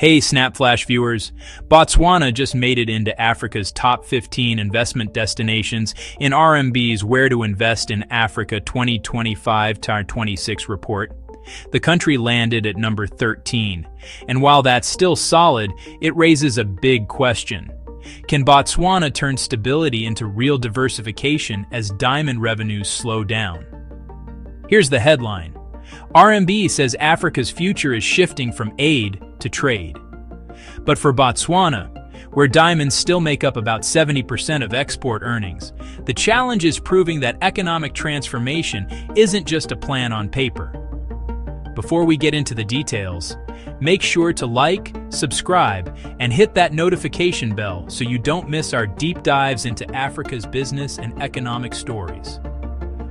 Hey SnapFlash viewers, Botswana just made it into Africa's top 15 investment destinations in RMB's Where to Invest in Africa 2025-26 report. The country landed at number 13, and while that's still solid, it raises a big question. Can Botswana turn stability into real diversification as diamond revenues slow down? Here's the headline. RMB says Africa's future is shifting from aid to trade. But for Botswana, where diamonds still make up about 70% of export earnings, the challenge is proving that economic transformation isn't just a plan on paper. Before we get into the details, make sure to like, subscribe, and hit that notification bell so you don't miss our deep dives into Africa's business and economic stories.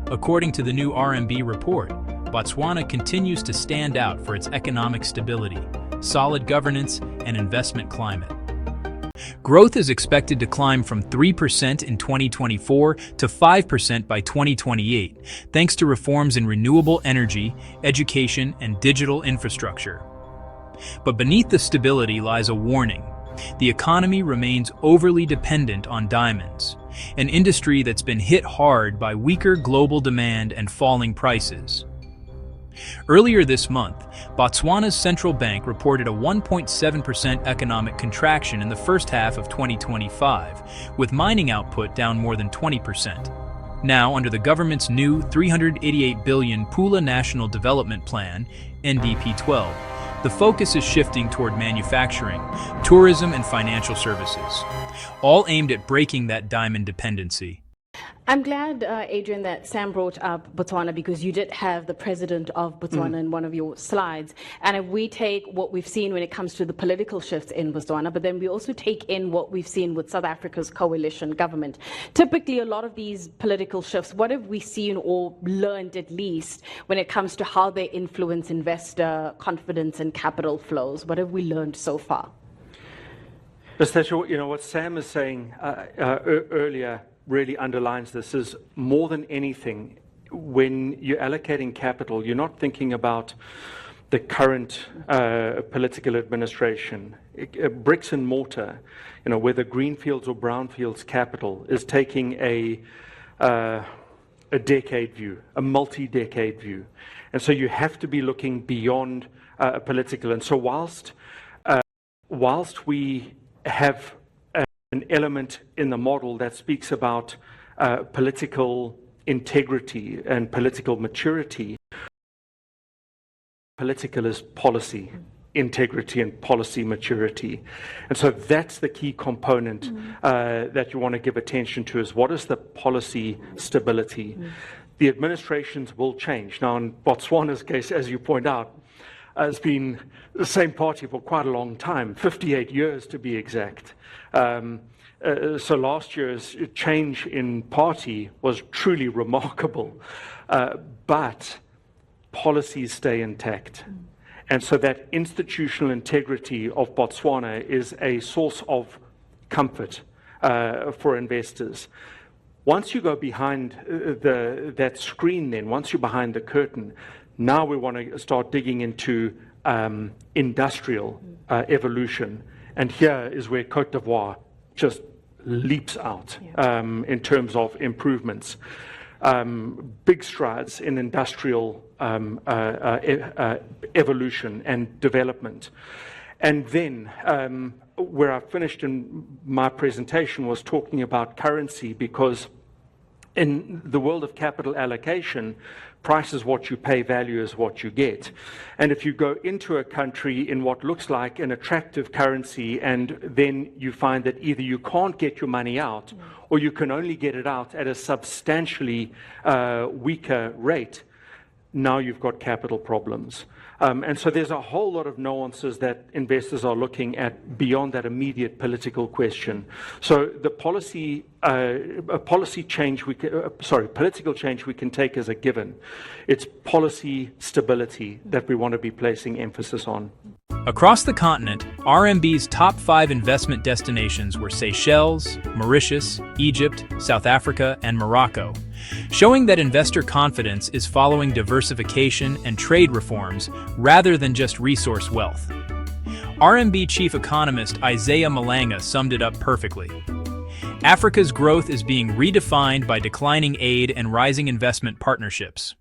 According to the new RMB report, Botswana continues to stand out for its economic stability, solid governance, and investment climate. Growth is expected to climb from 3% in 2024 to 5% by 2028, thanks to reforms in renewable energy, education, and digital infrastructure. But beneath the stability lies a warning. The economy remains overly dependent on diamonds, an industry that's been hit hard by weaker global demand and falling prices. Earlier this month, Botswana's central bank reported a 1.7% economic contraction in the first half of 2025, with mining output down more than 20%. Now, under the government's new $388 billion Pula National Development Plan, NDP-12, the focus is shifting toward manufacturing, tourism, and financial services, all aimed at breaking that diamond dependency. I'm glad, Adrian, that Sam brought up Botswana because you did have the president of Botswana in one of your slides. And if we take what we've seen when it comes to the political shifts in Botswana, but then we also take in what we've seen with South Africa's coalition government. Typically, a lot of these political shifts, what have we seen or learned at least when it comes to how they influence investor confidence and capital flows? What have we learned so far? You know, what Sam is saying earlier really underlines this is more than anything, when you're allocating capital, you're not thinking about the current political administration. Bricks and mortar, you know, whether greenfields or brownfields capital is taking a decade view, a multi-decade view. And so you have to be looking beyond political. And so whilst we have an element in the model that speaks about political integrity and political maturity. Political is policy integrity and policy maturity. And so that's the key component that you want to give attention to, is what is the policy stability? The administrations will change. Now, in Botswana's case, as you point out, has been the same party for quite a long time, 58 years to be exact. So last year's change in party was truly remarkable, but policies stay intact. And so that institutional integrity of Botswana is a source of comfort for investors. Once you go behind that screen, then, once you're behind the curtain, now we want to start digging into industrial evolution. And here is where Côte d'Ivoire just leaps out in terms of improvements. Big strides in industrial evolution and development. And then where I finished in my presentation was talking about currency, because in the world of capital allocation, price is what you pay, value is what you get. And if you go into a country in what looks like an attractive currency, and then you find that either you can't get your money out, or you can only get it out at a substantially weaker rate, now you've got capital problems. And so there's a whole lot of nuances that investors are looking at beyond that immediate political question. So the political change we can take as a given. It's policy stability that we want to be placing emphasis on. Across the continent, RMB's top 5 investment destinations were Seychelles, Mauritius, Egypt, South Africa, and Morocco, showing that investor confidence is following diversification and trade reforms rather than just resource wealth. RMB chief economist Isaiah Malanga summed it up perfectly. Africa's growth is being redefined by declining aid and rising investment partnerships.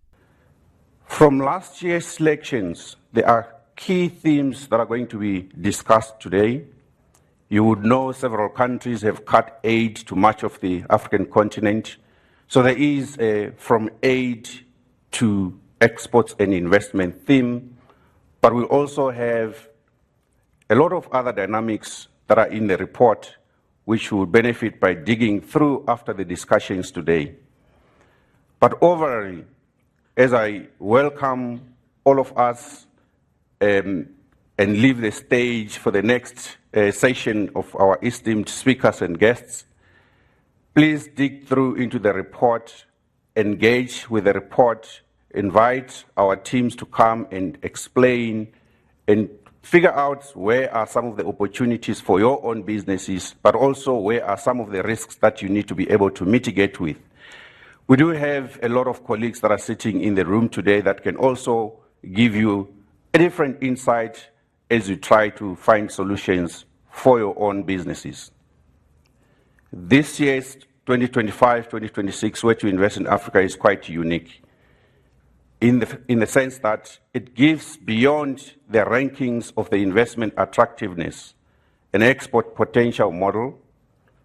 From last year's elections, there are key themes that are going to be discussed today. You would know several countries have cut aid to much of the African continent. So there is a from aid to exports and investment theme, but we also have a lot of other dynamics that are in the report which will benefit by digging through after the discussions today. But overall, as I welcome all of us and leave the stage for the next session of our esteemed speakers and guests, please dig through into the report, engage with the report, invite our teams to come and explain and figure out where are some of the opportunities for your own businesses, but also where are some of the risks that you need to be able to mitigate with. We do have a lot of colleagues that are sitting in the room today that can also give you a different insight as you try to find solutions for your own businesses. This year's 2025-2026 Where to Invest in Africa is quite unique in the sense that it gives beyond the rankings of the investment attractiveness an export potential model,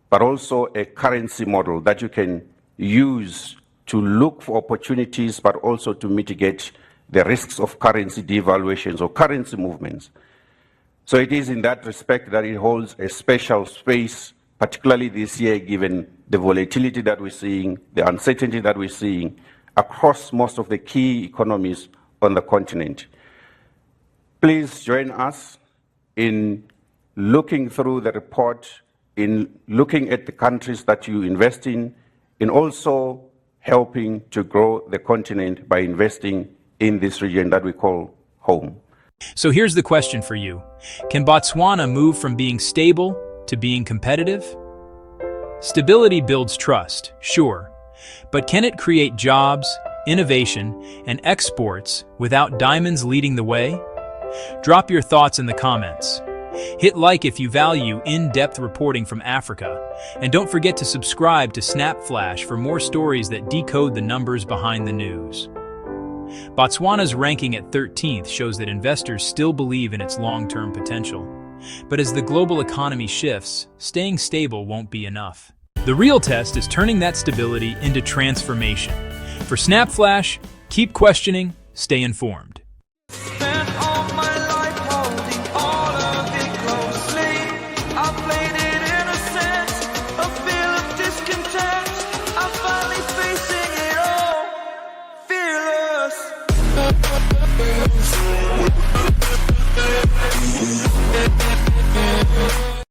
but also a currency model that you can use to look for opportunities, but also to mitigate the risks of currency devaluations or currency movements. So it is in that respect that it holds a special space, particularly this year, given the volatility that we're seeing, the uncertainty that we're seeing across most of the key economies on the continent. Please join us in looking through the report, in looking at the countries that you invest in also helping to grow the continent by investing in this region that we call home. So here's the question for you. Can Botswana move from being stable to being competitive? Stability builds trust, sure, but can it create jobs, innovation, and exports without diamonds leading the way? Drop your thoughts in the comments. Hit like if you value in-depth reporting from Africa, and don't forget to subscribe to SnapFlash for more stories that decode the numbers behind the news. Botswana's ranking at 13th shows that investors still believe in its long-term potential. But as the global economy shifts, staying stable won't be enough. The real test is turning that stability into transformation. For SnapFlash, keep questioning, stay informed.